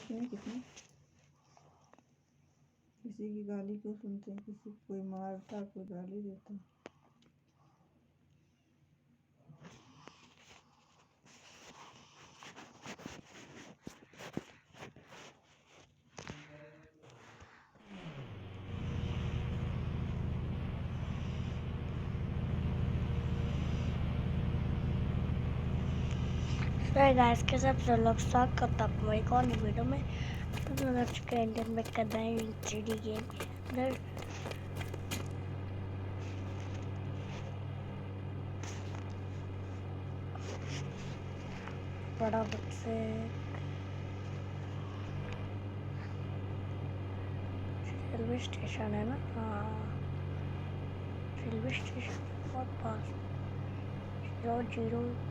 देखते हैं कितने किसी की गाली क्यों सुनते हैं, किसी को कोई मारता कोई गाली देता। गाइस के सब लोग स्वागत करता हूँ एक और वीडियो में। तो चुके हैं इंडियन में कर रहे हैं 3D गेम इधर। बड़ा से रेलवे स्टेशन है ना, हाँ रेलवे स्टेशन बहुत पास। 0000000।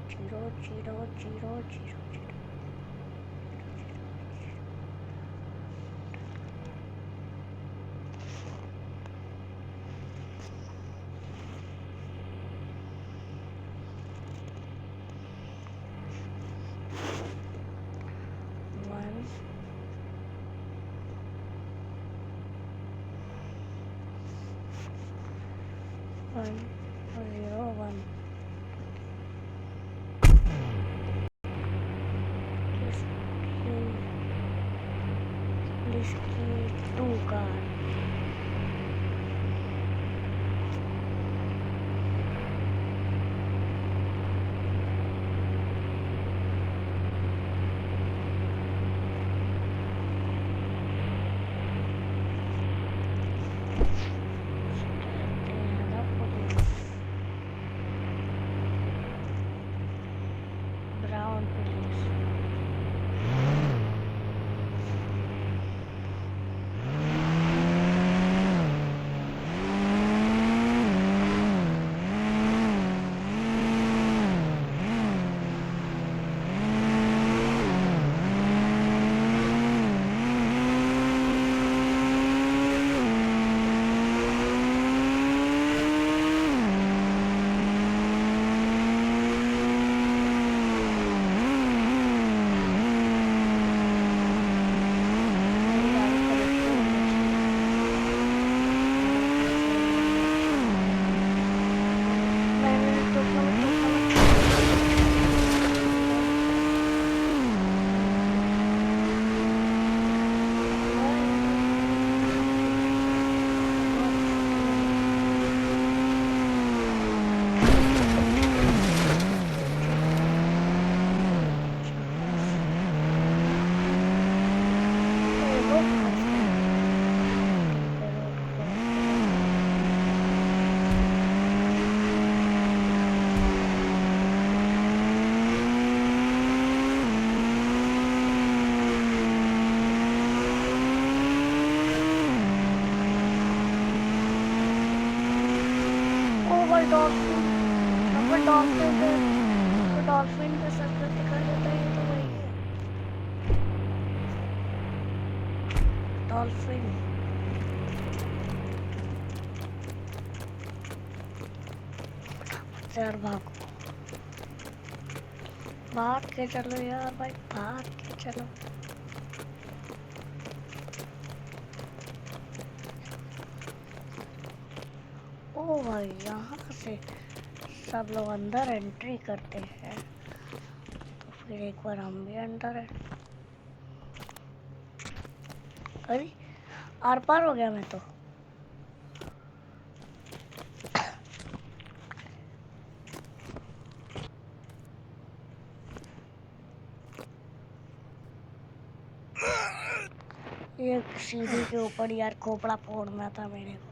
One 101. This key 2 car. Brown police. Dolphin का सर्कल दिखा देता है, ये तो वही है डॉल्फिन। यार भागो, भाग के चलो यार भाई, भाग के चलो। ओ भाई यहाँ से सब लोग अंदर एंट्री करते हैं, तो फिर एक बार हम भी अंदर है। अरे आर पार हो गया मैं तो। ये सीढ़ी के ऊपर यार खोपड़ा फोड़ना था मेरे को।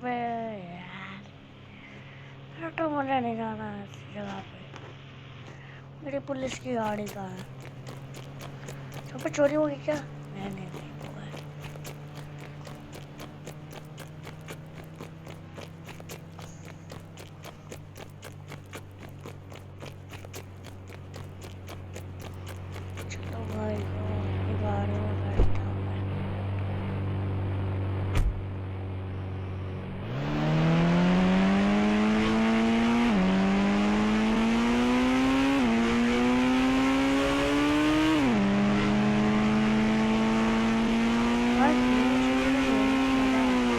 पे यार, मेरा तो मुझे नहीं जाना है इस जगह पे। मेरी पुलिस की गाड़ी कहाँ है? यहाँ पे चोरी होगी क्या? नहीं हुआ है। चलो भाई को अपनी गाड़ी में बैठता हूँ मैं। बस ये चीज़ें तो मज़ा आता है।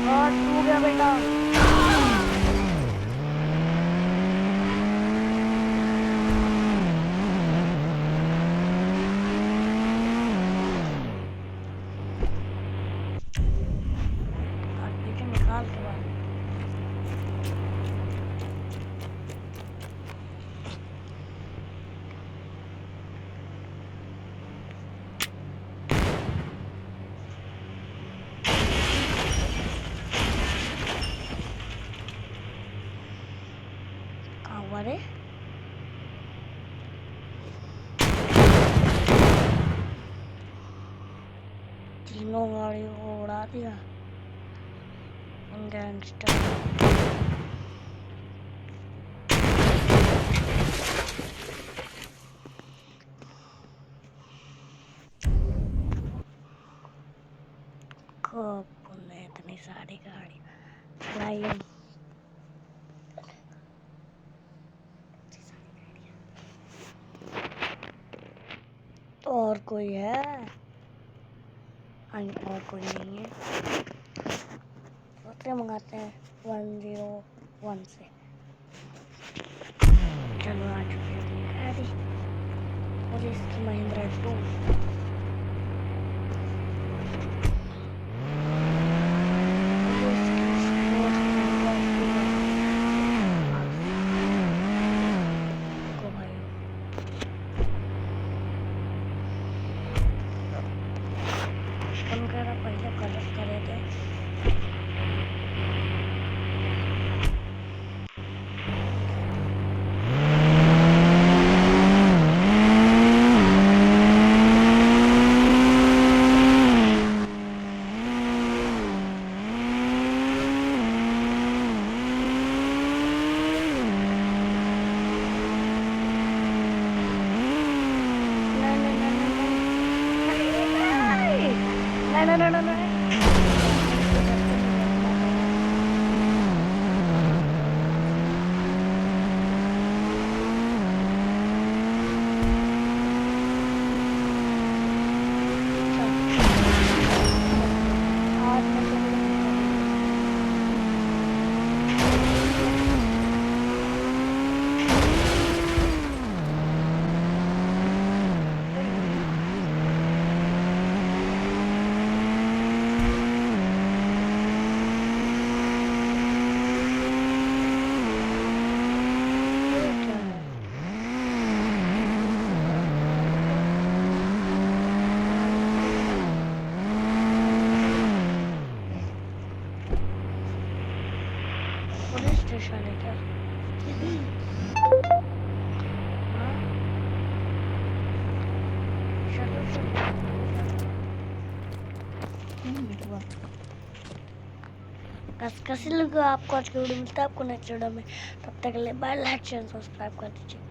और तू क्या बेटा? और पीछे निकाल के बाद कहाँ हुआ रे? तीनों गाड़ियों को उड़ा दिया गैंगस्टर। खूब पुण्य इतनी सारी गाड़ी चलाई हम। और कोई है? और कोई नहीं है। दूसरे मंगाते हैं 101 से। चलो आ चुकी है गाड़ी पुलिस की महिंद्रा 2। पहले कलर करे थे। No. पुलिस स्टेशन है क्या? हाँ? चलो कैसे लगा आपको आज की वीडियो? मिलता है आपको नेक्स्ट वीडियो में। तब तक के लिए बाय। लाइक शेयर सब्सक्राइब कर दीजिए।